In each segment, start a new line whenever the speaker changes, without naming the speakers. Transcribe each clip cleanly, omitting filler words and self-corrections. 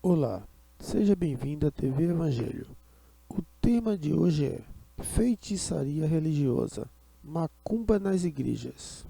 Olá, seja bem-vindo à TV Evangelho. O tema de hoje é feitiçaria religiosa, macumba nas igrejas.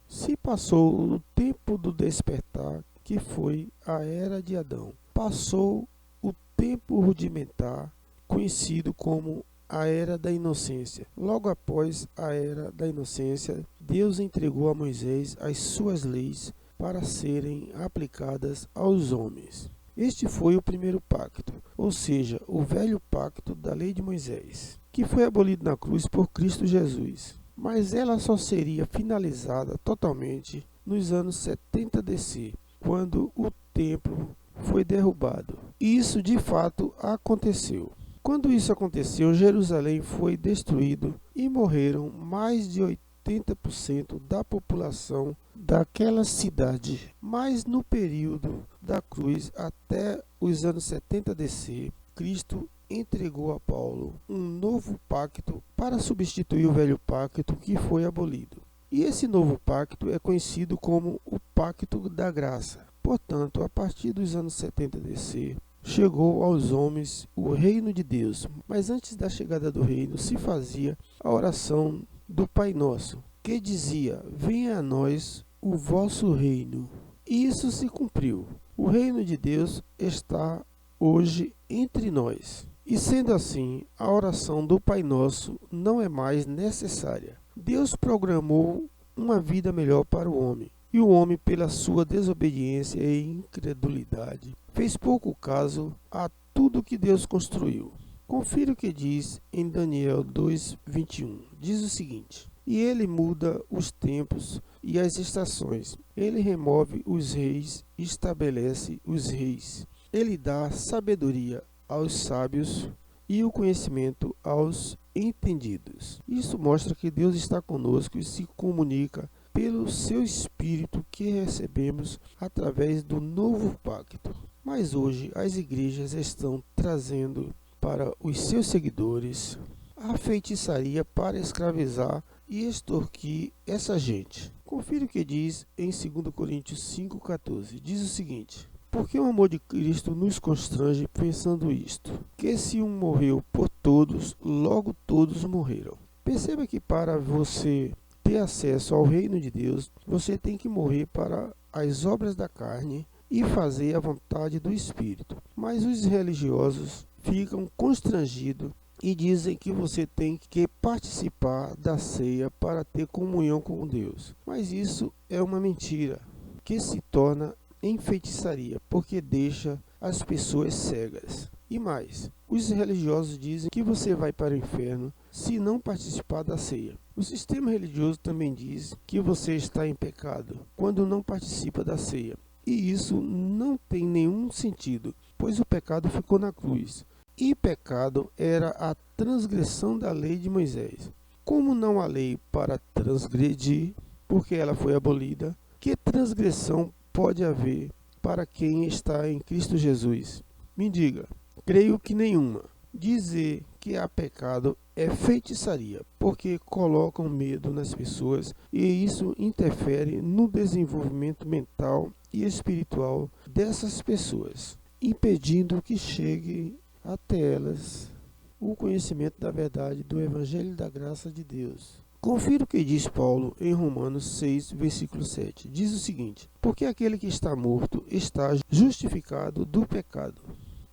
Se passou o tempo do despertar, que foi a era de Adão. Passou o tempo rudimentar, conhecido como a era da inocência. Logo após a era da inocência, Deus entregou a Moisés as suas leis para serem aplicadas aos homens. Este foi o primeiro pacto, ou seja, o velho pacto da lei de Moisés, que foi abolido na cruz por Cristo Jesus. Mas ela só seria finalizada totalmente nos anos 70 DC, quando o templo foi derrubado. E isso de fato aconteceu. Quando isso aconteceu, Jerusalém foi destruído e morreram mais de 80% da população daquela cidade. Mas no período da cruz até os anos 70 DC, Cristo entregou a Paulo um novo pacto para substituir o velho pacto que foi abolido. E esse novo pacto é conhecido como o Pacto da Graça. Portanto, a partir dos anos 70 DC, chegou aos homens o reino de Deus. Mas antes da chegada do reino, se fazia a oração do Pai Nosso, que dizia: venha a nós o vosso reino. E isso se cumpriu. O reino de Deus está hoje entre nós. E sendo assim, a oração do Pai Nosso não é mais necessária. Deus programou uma vida melhor para o homem. E o homem, pela sua desobediência e incredulidade, fez pouco caso a tudo que Deus construiu. Confira o que diz em Daniel 2:21. Diz o seguinte: e ele muda os tempos e as estações. Ele remove os reis e estabelece os reis. Ele dá sabedoria aos sábios e o conhecimento aos entendidos. Isso mostra que Deus está conosco e se comunica pelo seu Espírito que recebemos através do novo pacto. Mas hoje as igrejas estão trazendo para os seus seguidores a feitiçaria para escravizar e extorquir essa gente. Confira o que diz em 2 Coríntios 5,14. Diz o seguinte: porque o amor de Cristo nos constrange pensando isto, que se um morreu por todos, logo todos morreram. Perceba que para você ter acesso ao reino de Deus, você tem que morrer para as obras da carne e fazer a vontade do Espírito. Mas os religiosos ficam constrangidos e dizem que você tem que participar da ceia para ter comunhão com Deus. Mas isso é uma mentira que se torna em feitiçaria, porque deixa as pessoas cegas. E mais, os religiosos dizem que você vai para o inferno se não participar da ceia. O sistema religioso também diz que você está em pecado quando não participa da ceia. E isso não tem nenhum sentido, pois o pecado ficou na cruz. E pecado era a transgressão da lei de Moisés. Como não há lei para transgredir, porque ela foi abolida, que transgressão pode haver para quem está em Cristo Jesus? Me diga. Creio que nenhuma. Dizer que há pecado é feitiçaria, porque colocam medo nas pessoas e isso interfere no desenvolvimento mental e espiritual dessas pessoas, impedindo que chegue até elas o conhecimento da verdade do Evangelho da Graça de Deus. Confira o que diz Paulo em Romanos 6, versículo 7. Diz o seguinte: porque aquele que está morto está justificado do pecado.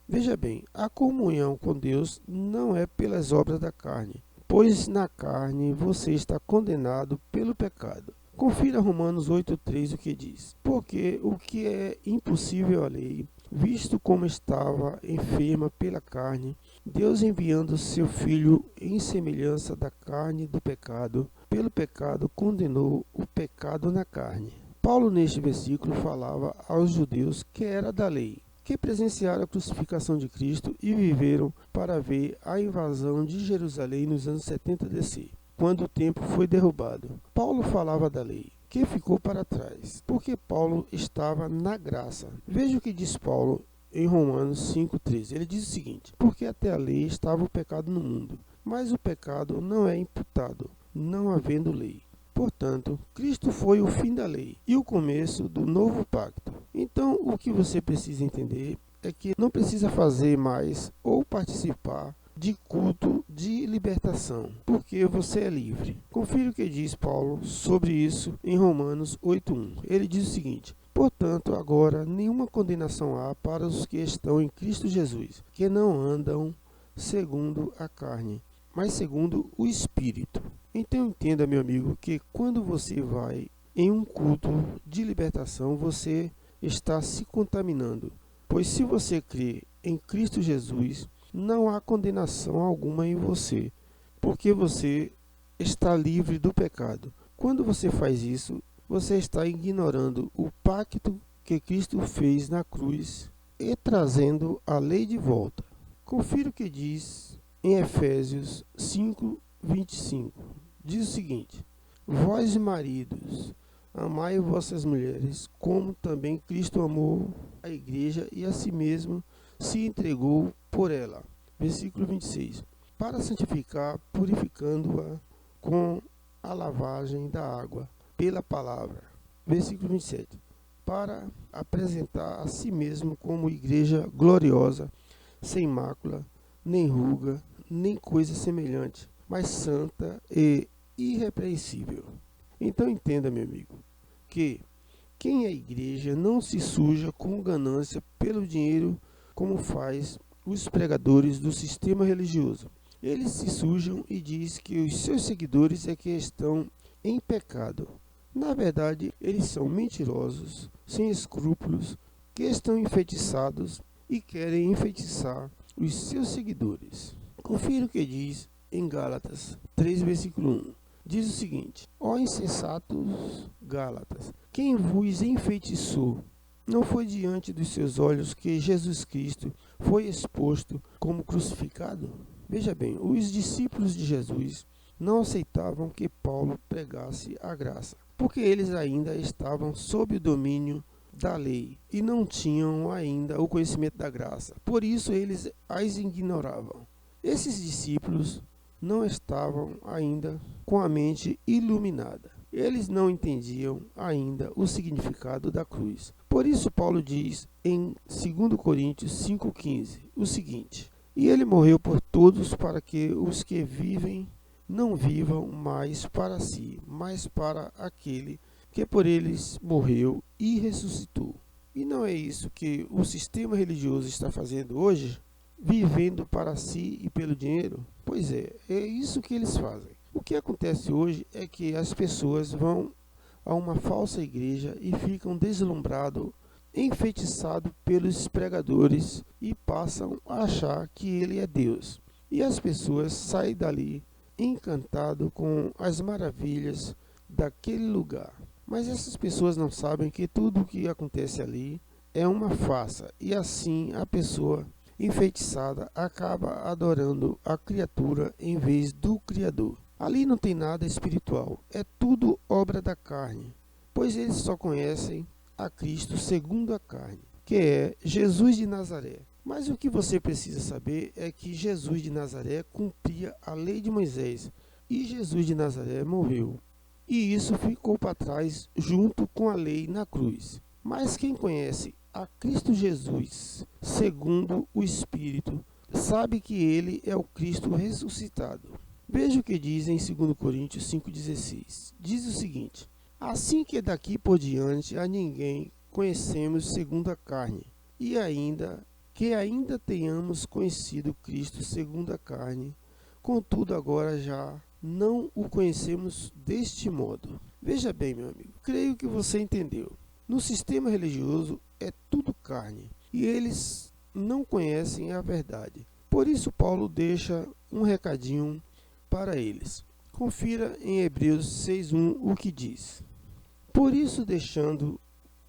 Veja bem, a comunhão com Deus não é pelas obras da carne, pois na carne você está condenado pelo pecado. Confira Romanos 8,3 o que diz: porque o que é impossível à lei, visto como estava enferma pela carne, Deus enviando seu Filho em semelhança da carne do pecado, pelo pecado condenou o pecado na carne. Paulo neste versículo falava aos judeus que era da lei, que presenciaram a crucificação de Cristo e viveram para ver a invasão de Jerusalém nos anos 70 DC, quando o templo foi derrubado. Paulo falava da lei, que ficou para trás, porque Paulo estava na graça. Veja o que diz Paulo em Romanos 5,13. Ele diz o seguinte: porque até a lei estava o pecado no mundo, mas o pecado não é imputado, não havendo lei. Portanto, Cristo foi o fim da lei e o começo do novo pacto. Então, o que você precisa entender é que não precisa fazer mais ou participar de culto de libertação, porque você é livre. Confira o que diz Paulo sobre isso em Romanos 8:1. Ele diz o seguinte: portanto, agora nenhuma condenação há para os que estão em Cristo Jesus, que não andam segundo a carne, mas segundo o Espírito. Então entenda, meu amigo, que quando você vai em um culto de libertação, você está se contaminando, pois se você crê em Cristo Jesus, não há condenação alguma em você, porque você está livre do pecado. Quando você faz isso, você está ignorando o pacto que Cristo fez na cruz e trazendo a lei de volta. Confira o que diz em Efésios 5:25. Diz o seguinte: vós maridos, amai vossas mulheres, como também Cristo amou a igreja e a si mesmo se entregou por ela. Versículo 26. Para santificar, purificando-a com a lavagem da água, pela palavra. Versículo 27. Para apresentar a si mesmo como igreja gloriosa, sem mácula, nem ruga, nem coisa semelhante, mas santa e irrepreensível. Então entenda, meu amigo, que quem é igreja não se suja com ganância pelo dinheiro como faz os pregadores do sistema religioso. Eles se sujam e diz que os seus seguidores é que estão em pecado. Na verdade, eles são mentirosos, sem escrúpulos, que estão enfeitiçados e querem enfeitiçar os seus seguidores. Confira o que diz em Gálatas 3, versículo 1. Diz o seguinte: ó insensatos Gálatas, quem vos enfeitiçou? Não foi diante dos seus olhos que Jesus Cristo foi exposto como crucificado? Veja bem, os discípulos de Jesus não aceitavam que Paulo pregasse a graça, porque eles ainda estavam sob o domínio da lei e não tinham ainda o conhecimento da graça. Por isso eles as ignoravam. Esses discípulos não estavam ainda com a mente iluminada. Eles não entendiam ainda o significado da cruz. Por isso Paulo diz em 2 Coríntios 5,15 o seguinte: e ele morreu por todos para que os que vivem não vivam mais para si, mas para aquele que por eles morreu e ressuscitou. E não é isso que o sistema religioso está fazendo hoje? Vivendo para si e pelo dinheiro? Pois é isso que eles fazem. O que acontece hoje é que as pessoas vão a uma falsa igreja e ficam deslumbrados, enfeitiçados pelos pregadores e passam a achar que ele é Deus. E as pessoas saem dali encantadas com as maravilhas daquele lugar. Mas essas pessoas não sabem que tudo o que acontece ali é uma farsa, e assim a pessoa enfeitiçada acaba adorando a criatura em vez do Criador. Ali não tem nada espiritual, é tudo obra da carne, pois eles só conhecem a Cristo segundo a carne, que é Jesus de Nazaré. Mas o que você precisa saber é que Jesus de Nazaré cumpria a lei de Moisés, e Jesus de Nazaré morreu. E isso ficou para trás junto com a lei na cruz. Mas quem conhece a Cristo Jesus, segundo o Espírito, sabe que ele é o Cristo ressuscitado. Veja o que diz em 2 Coríntios 5,16. Diz o seguinte: assim que daqui por diante a ninguém conhecemos segundo a carne, e ainda tenhamos conhecido Cristo segundo a carne, contudo agora já não o conhecemos deste modo. Veja bem, meu amigo, creio que você entendeu. No sistema religioso é tudo carne, e eles não conhecem a verdade. Por isso Paulo deixa um recadinho para eles. Confira em Hebreus 6:1 o que diz: por isso, deixando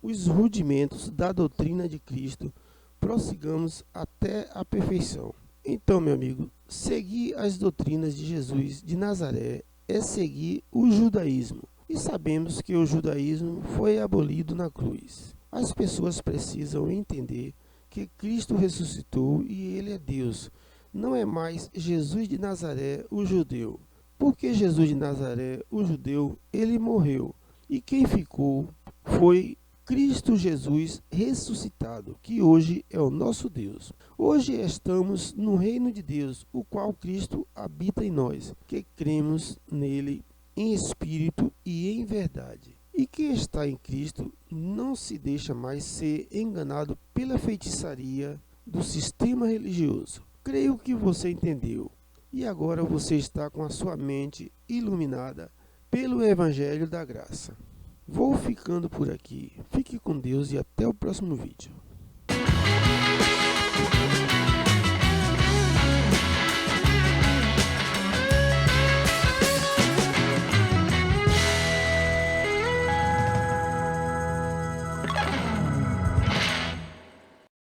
os rudimentos da doutrina de Cristo, prossigamos até a perfeição. Então, meu amigo, seguir as doutrinas de Jesus de Nazaré é seguir o judaísmo. E sabemos que o judaísmo foi abolido na cruz. As pessoas precisam entender que Cristo ressuscitou e ele é Deus. Não é mais Jesus de Nazaré, o judeu. Porque Jesus de Nazaré, o judeu, ele morreu. E quem ficou foi Cristo Jesus ressuscitado, que hoje é o nosso Deus. Hoje estamos no reino de Deus, o qual Cristo habita em nós, que cremos nele em espírito e em verdade. E quem está em Cristo não se deixa mais ser enganado pela feitiçaria do sistema religioso. Creio que você entendeu. E agora você está com a sua mente iluminada pelo Evangelho da Graça. Vou ficando por aqui. Fique com Deus e até o próximo vídeo.